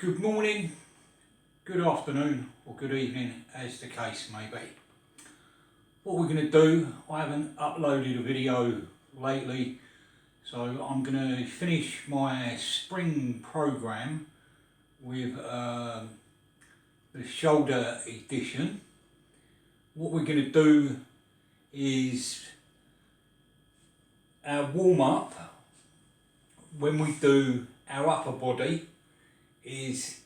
Good morning, good afternoon or good evening as the case may be. What we're going to do, I haven't uploaded a video lately, so I'm going to finish my spring program with the shoulder edition. What we're going to do is our warm-up when we do our upper body is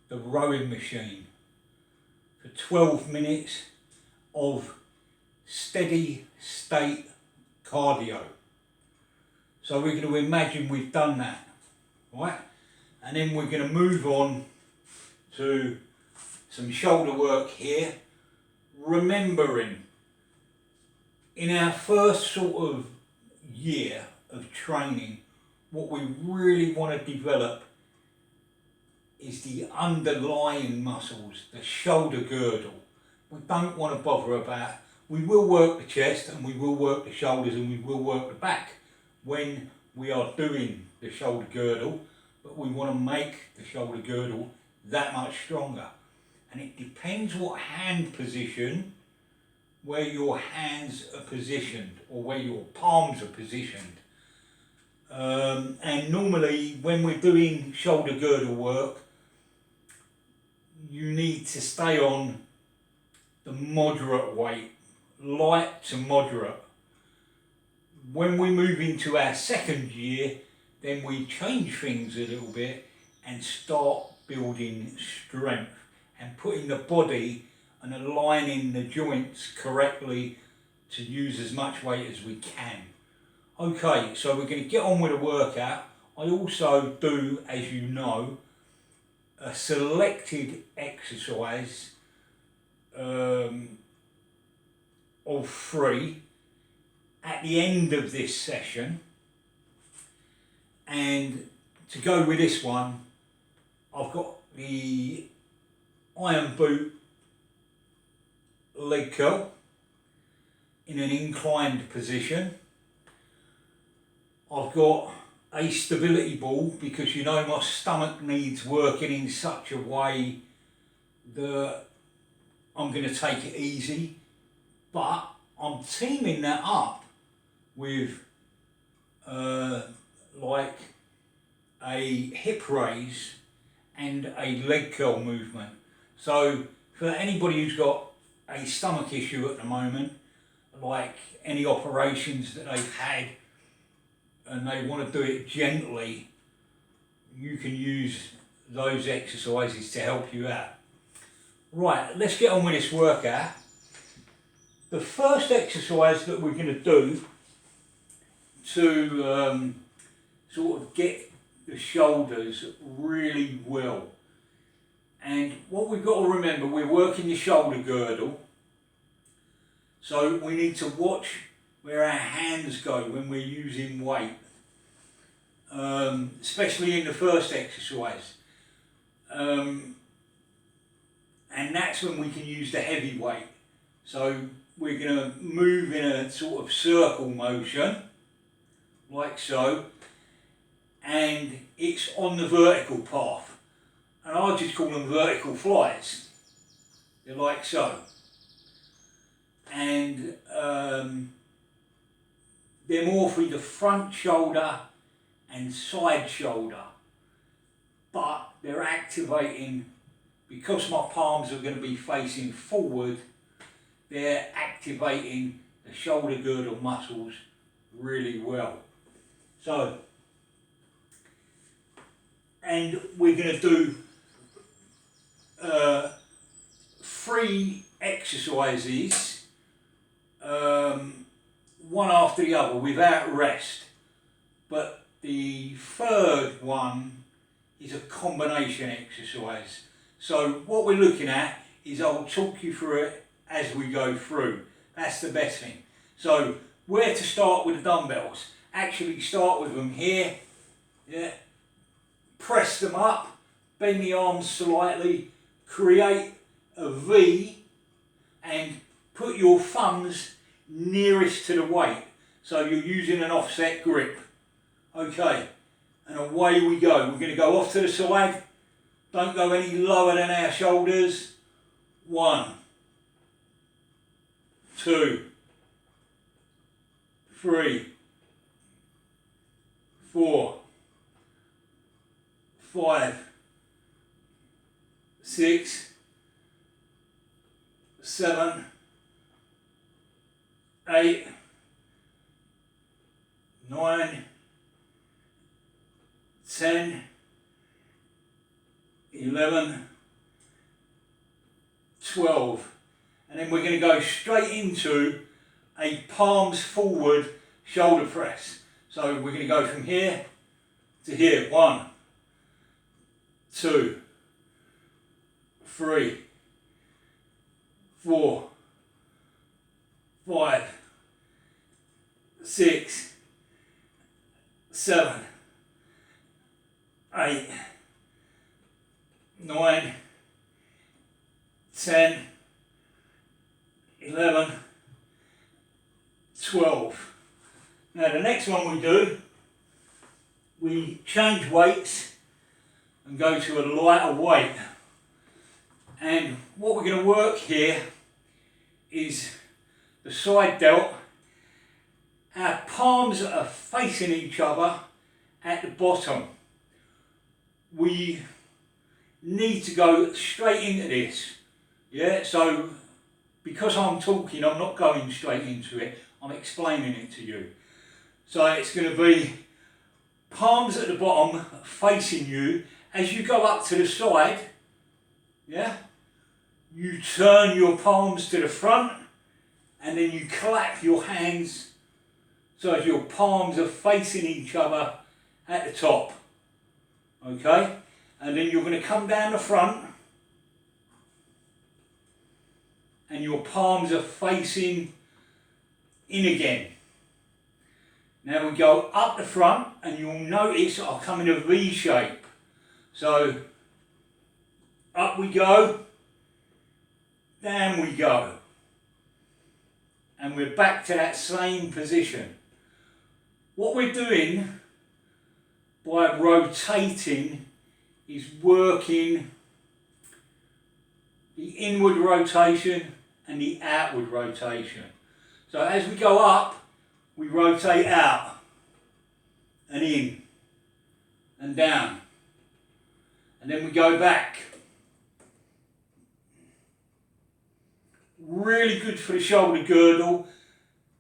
the rowing machine for 12 minutes of steady state cardio. So we're going to imagine we've done that, right? And then we're going to move on to some shoulder work here, remembering in our first sort of year of training, what we really want to develop is the underlying muscles, the shoulder girdle. We don't want to bother about, we will work the chest and we will work the shoulders and we will work the back when we are doing the shoulder girdle, but we want to make the shoulder girdle that much stronger. And it depends what hand position, where your hands are positioned or where your palms are positioned. And normally when we're doing shoulder girdle work, you need to stay on the moderate weight, light to moderate. When we move into our second year, then we change things a little bit and start building strength and putting the body and aligning the joints correctly to use as much weight as we can. Okay, so we're going to get on with the workout. I also do, as you know, a selected exercise of 3 at the end of this session, and to go with this one I've got the iron boot leg curl in an inclined position. I've got a stability ball because you know my stomach needs working in such a way that I'm going to take it easy, but I'm teaming that up with like a hip raise and a leg curl movement. So for anybody who's got a stomach issue at the moment, like any operations that they've had and they want to do it gently, you can use those exercises to help you out. Right, let's get on with this workout. The first exercise that we're going to do to sort of get the shoulders really well, and what we've got to remember, we're working the shoulder girdle, so we need to watch where our hands go when we're using weight, especially in the first exercise, and that's when we can use the heavy weight. So we're going to move in a sort of circle motion like so, and it's on the vertical path, and I just call them vertical flies. They're like so, and they're more for the front shoulder and side shoulder, but they're activating, because my palms are going to be facing forward, they're activating the shoulder girdle muscles really well. So, and we're going to do 3 exercises, one after the other without rest, but the third one is a combination exercise. So what we're looking at is, I'll talk you through it as we go through. That's the best thing. So where to start with the dumbbells? Actually start with them here, yeah. Press them up, bend the arms slightly, create a V and put your thumbs nearest to the weight. So you're using an offset grip. Okay, and away we go. We're going to go off to the side, Don't go any lower than our shoulders. 1, 2, 3, 4, 5, 6, 7, 8, 9, 10, 11, 12. And then we're going to go straight into a palms forward shoulder press. So we're going to go from here to here. 1, 2, 3, 4, 5, 6, 7, 8, 9, 10, 11, 12. Now the next one we do, we change weights and go to a lighter weight. And what we're going to work here is the side delt. Our palms are facing each other at the bottom. We need to go straight into this. Yeah, so because I'm talking, I'm not going straight into it, I'm explaining it to you. So it's going to be palms at the bottom facing you. As you go up to the side, yeah, you turn your palms to the front and then you clap your hands so as your palms are facing each other at the top. Okay, and then you're going to come down the front and your palms are facing in again. Now we go up the front and you'll notice I'll come in a V shape. So up we go, down we go. And we're back to that same position. What we're doing by rotating is working the inward rotation and the outward rotation. So as we go up, we rotate out and in and down. And then we go back. Really good for the shoulder girdle.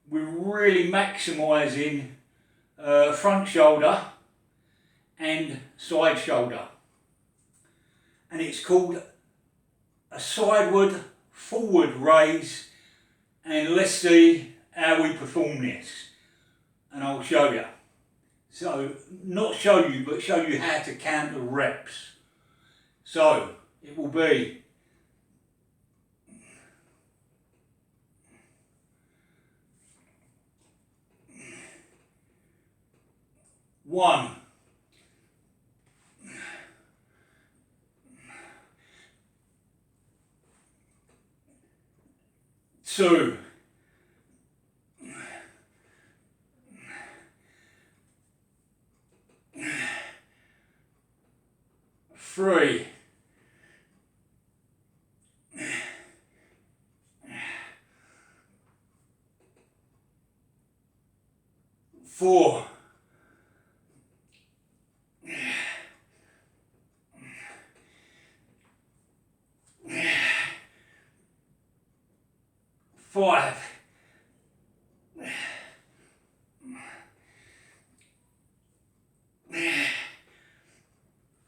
We're really maximising front shoulder and side shoulder. And it's called a sideward forward raise. And let's see how we perform this. And I'll show you. So, not show you, but show you how to count the reps. So, it will be 1, 2, 3, 4, 5,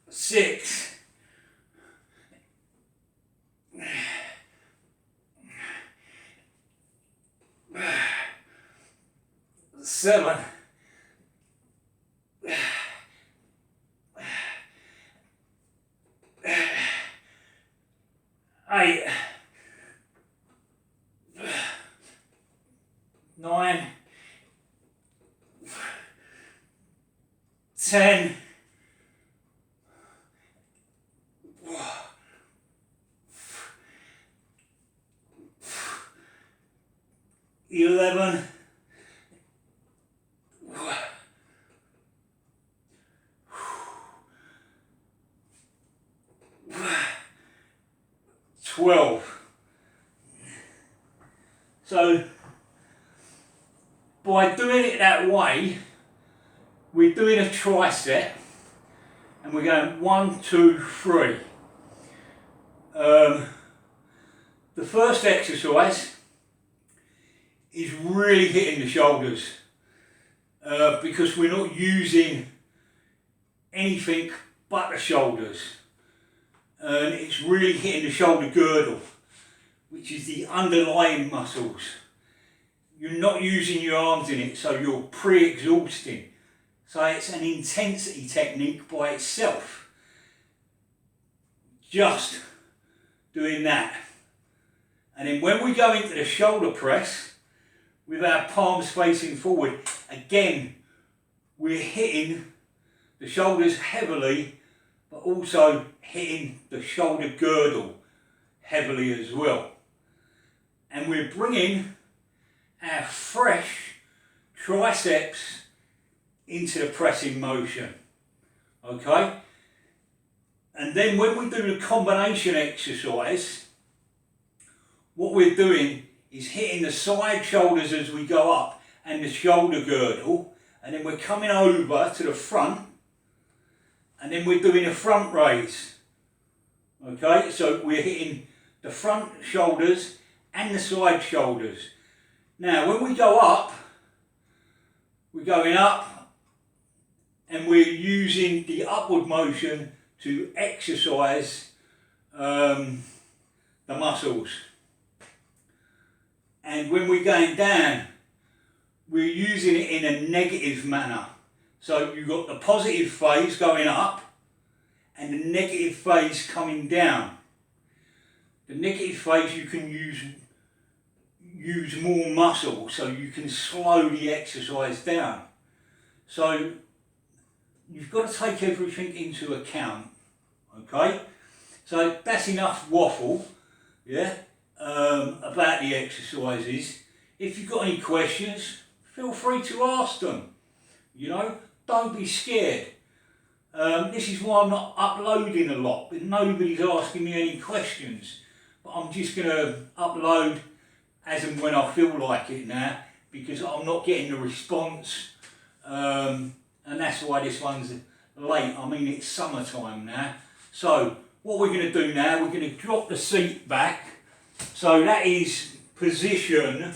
6, 7, 8, 9, 10, 11, 12, 12. So by doing it that way, we're doing a tricep and we're going 1, 2, 3. The first exercise is really hitting the shoulders because we're not using anything but the shoulders, and it's really hitting the shoulder girdle, which is the underlying muscles. You're not using your arms in it, so you're pre-exhausting. So it's an intensity technique by itself. Just doing that. And then when we go into the shoulder press, with our palms facing forward, again, we're hitting the shoulders heavily, but also hitting the shoulder girdle heavily as well. And we're bringing our fresh triceps into the pressing motion, okay? And then when we do the combination exercise, what we're doing is hitting the side shoulders as we go up and the shoulder girdle, and then we're coming over to the front, and then we're doing a front raise, okay? So we're hitting the front shoulders and the side shoulders. Now when we go up, we're going up and we're using the upward motion to exercise the muscles. And when we're going down, we're using it in a negative manner. So you've got the positive phase going up and the negative phase coming down. The negative phase you can use more muscle, so you can slow the exercise down. So you've got to take everything into account, okay? So that's enough waffle, yeah, about the exercises. If you've got any questions, feel free to ask them, you know, don't be scared. This is why I'm not uploading a lot, but nobody's asking me any questions. But I'm just going to upload as and when I feel like it now, because I'm not getting the response, and that's why this one's late. I mean, it's summertime now. So what we're going to do now, we're going to drop the seat back. So that is position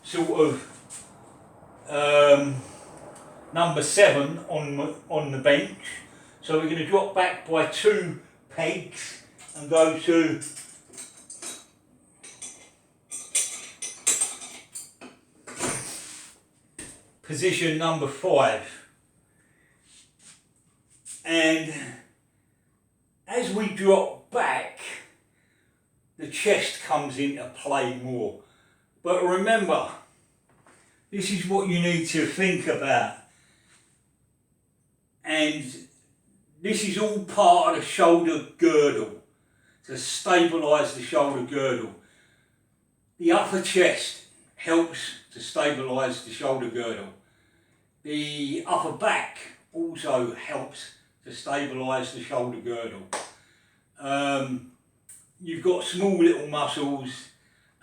sort of number 7 on the bench. So we're going to drop back by 2 pegs and go to position number 5. And as we drop back, the chest comes into play more. But remember, this is what you need to think about. And this is all part of the shoulder girdle, to stabilise the shoulder girdle. The upper chest helps to stabilise the shoulder girdle. The upper back also helps to stabilise the shoulder girdle. You've got small little muscles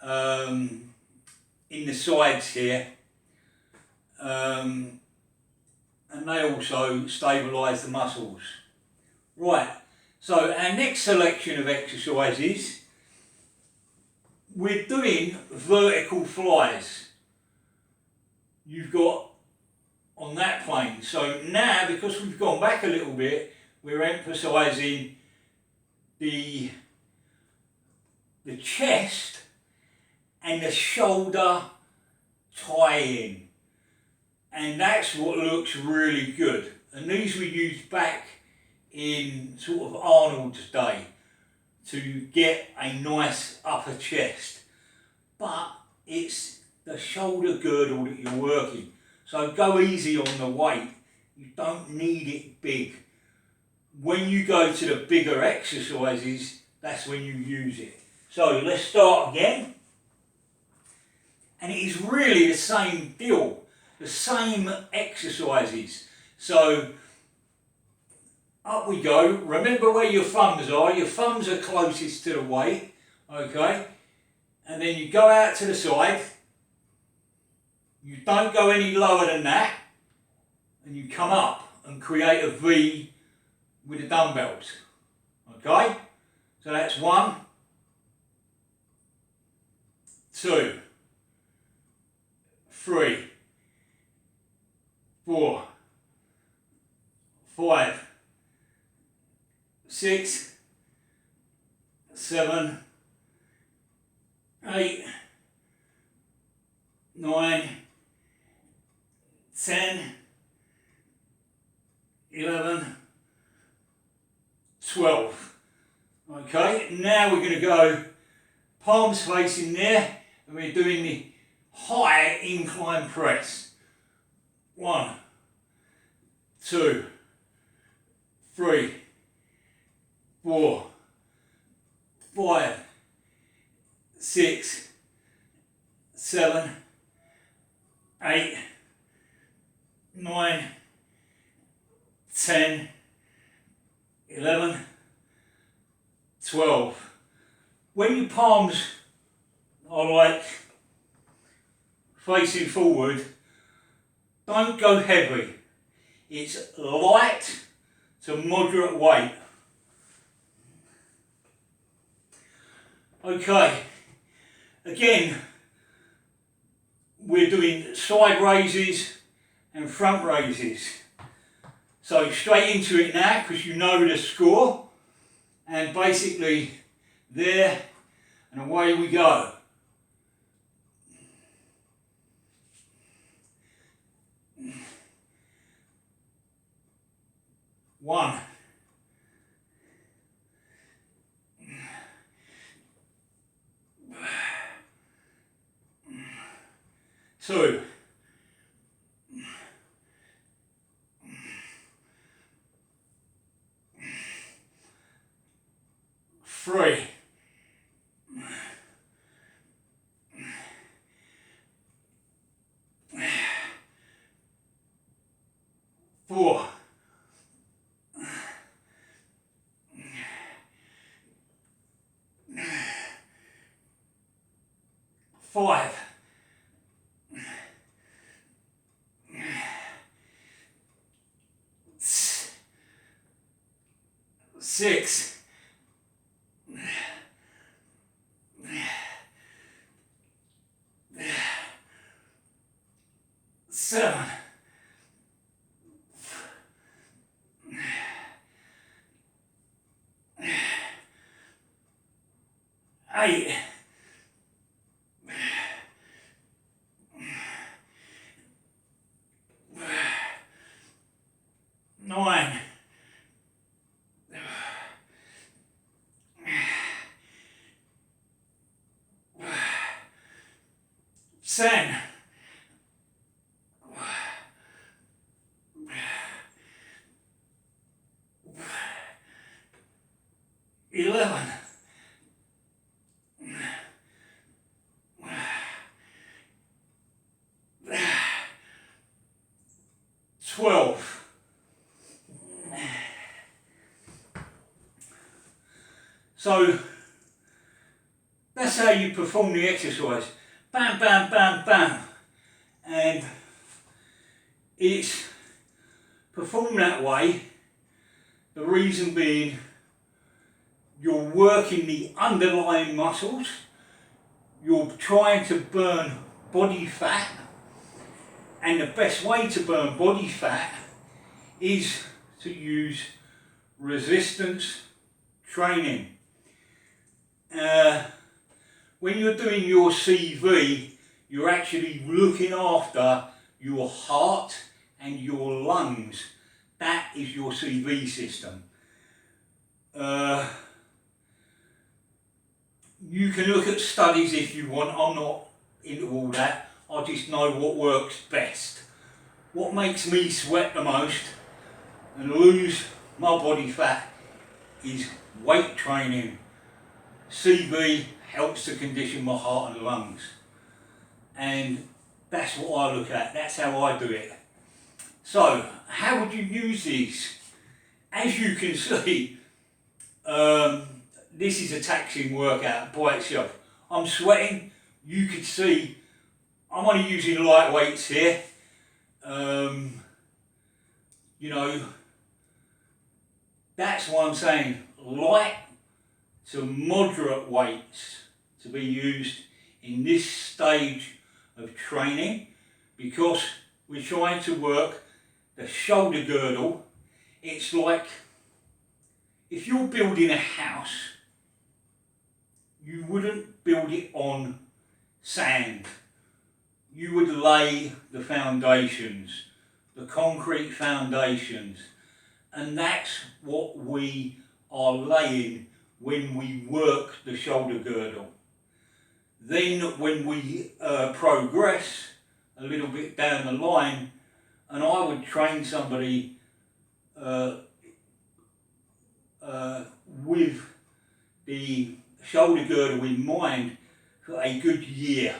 in the sides here, and they also stabilise the muscles. Right, so our next selection of exercises, we're doing vertical flies. You've got on that plane. So now, because we've gone back a little bit, we're emphasising the chest and the shoulder tie-in. And that's what looks really good. And these we used back in sort of Arnold's day to get a nice upper chest. But it's the shoulder girdle that you're working. So go easy on the weight. You don't need it big. When you go to the bigger exercises, that's when you use it. So let's start again. And it is really the same deal, the same exercises. So up we go. Remember where your thumbs are. Your thumbs are closest to the weight. okay? And then you go out to the side, you don't go any lower than that, and you come up and create a V with the dumbbells, okay? So that's 1, 2, 3, 4, 5, 6, 7, 8, 9, 10, 11, 12. Okay, now we're going to go palms facing there, and we're doing the high incline press. 1, 2, 3, 4, 5, 6, 7, 8, 9, 10, 11, 12. When your palms are like facing forward, don't go heavy. It's light to moderate weight. Okay, again, we're doing side raises and front raises. So straight into it now, because you know the score, and basically there and away we go. One, 2, 3, 4, 5, 6, 7, 8, 9, 10, 11, 12. So that's how you perform the exercise. Bam, bam, bam, bam. And it's performed that way, the reason being you're working the underlying muscles, you're trying to burn body fat, and the best way to burn body fat is to use resistance training. When you're doing your CV, you're actually looking after your heart and your lungs. That is your CV system. You can look at studies if you want. I'm not into all that. I just know what works best. What makes me sweat the most and lose my body fat is weight training. CV helps to condition my heart and lungs. And that's what I look at. That's how I do it. So, how would you use these? As you can see, this is a taxing workout by itself. I'm sweating. You could see I'm only using light weights here. You know, that's why I'm saying light to moderate weights to be used in this stage of training, because we're trying to work the shoulder girdle. It's like if you're building a house, you wouldn't build it on sand. You would lay the foundations, the concrete foundations, and that's what we are laying when we work the shoulder girdle. Then when we progress a little bit down the line, and I would train somebody with the shoulder girdle in mind for a good year.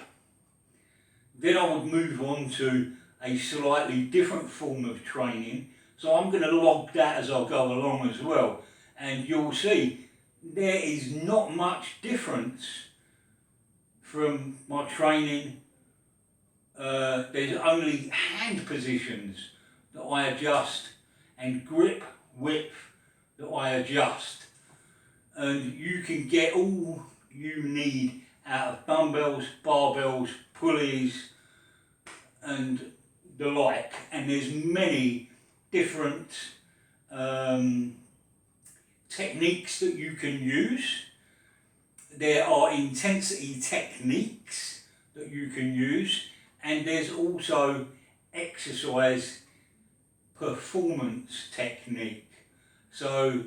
Then I would move on to a slightly different form of training. So I'm going to log that as I go along as well. And you'll see there is not much difference from my training. There's only hand positions that I adjust and grip width that I adjust. And you can get all you need out of dumbbells, barbells, pulleys and the like. And there's many different techniques that you can use. There are intensity techniques that you can use, and there's also exercise performance technique. So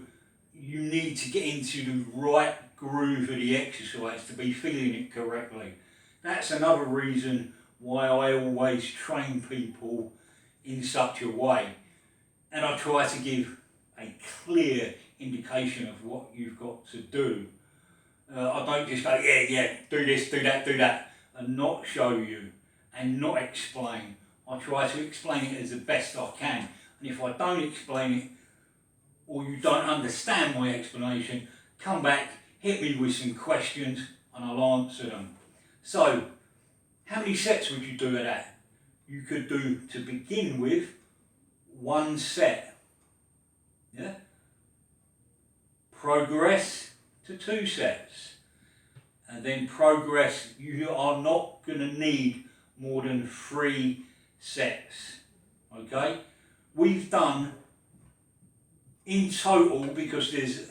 you need to get into the right groove of the exercise to be feeling it correctly. That's another reason why I always train people in such a way. And I try to give a clear indication of what you've got to do. I don't just go, yeah, do this, do that, and not show you and not explain. I try to explain it as the best I can. And if I don't explain it, or you don't understand my explanation, come back, hit me with some questions, and I'll answer them. So, how many sets would you do of that? You could do, to begin with, 1 set. Yeah? Progress to 2 sets. And then progress, you are not going to need more than 3 sets. Okay? We've done, in total, because there's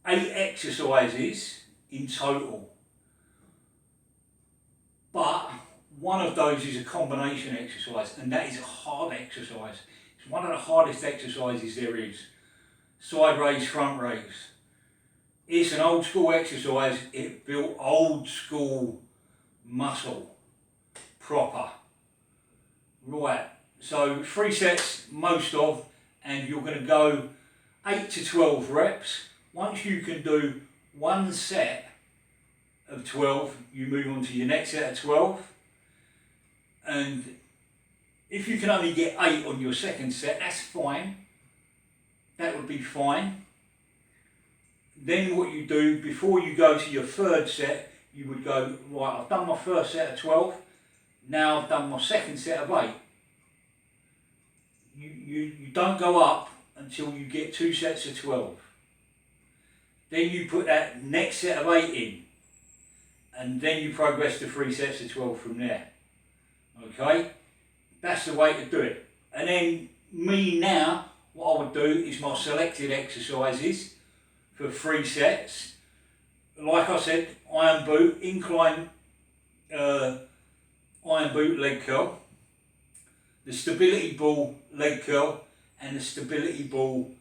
8 exercises in total, but one of those is a combination exercise, and that is a hard exercise. It's one of the hardest exercises there is. Side raise, front raise. It's an old school exercise. It built old school muscle, proper. Right, so 3 sets most of, and you're going to go 8 to 12 reps. Once you can do 1 set of 12, you move on to your next set of 12. And if you can only get 8 on your second set, that's fine. That would be fine. Then what you do, before you go to your 3rd set, you would go, right, I've done my first set of 12, now I've done my second set of 8. You don't go up until you get 2 sets of 12. Then you put that next set of 8 in, and then you progress to 3 sets of 12 from there. Okay? That's the way to do it. And then me now, what I would do is my selected exercises for 3 sets. Like I said, iron boot, incline iron boot leg curl, the stability ball leg curl, and the stability ball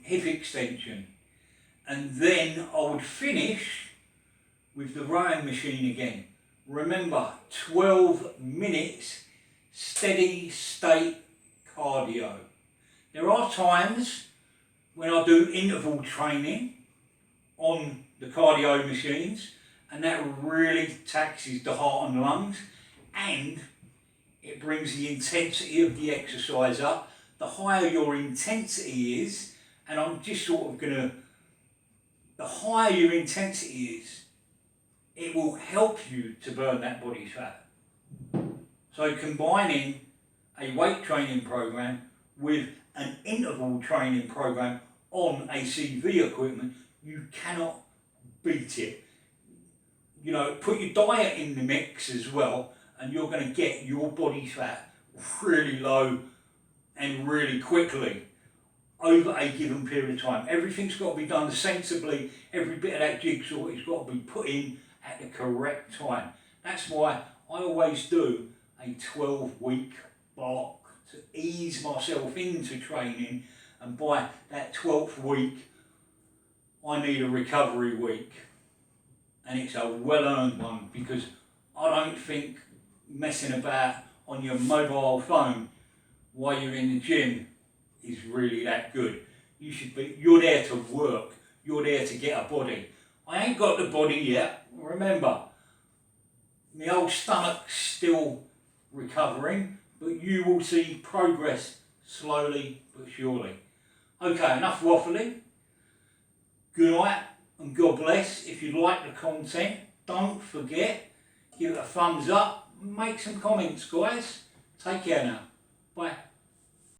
hip extension. And then I would finish with the rowing machine again. Remember, 12 minutes steady state cardio. There are times when I do interval training on the cardio machines, and that really taxes the heart and lungs, and it brings the intensity of the exercise up. The the higher your intensity is, and I'm just sort of gonna, the higher your intensity is, it will help you to burn that body fat. So combining a weight training program with an interval training program on a CV equipment, you cannot beat it. You know, put your diet in the mix as well, and you're going to get your body fat really low and really quickly over a given period of time. Everything's got to be done sensibly. Every bit of that jigsaw has got to be put in at the correct time. That's why I always do a 12-week block to ease myself into training, and by that 12th week I need a recovery week, and it's a well-earned one, because I don't think messing about on your mobile phone while you're in the gym is really that good. You're there to work, you're there to get a body. I ain't got the body yet, remember, my old stomach's still recovering, but you will see progress slowly but surely. Okay, enough waffling. Good night and God bless. If you like the content, don't forget, give it a thumbs up, make some comments, guys. Take care now. Bye.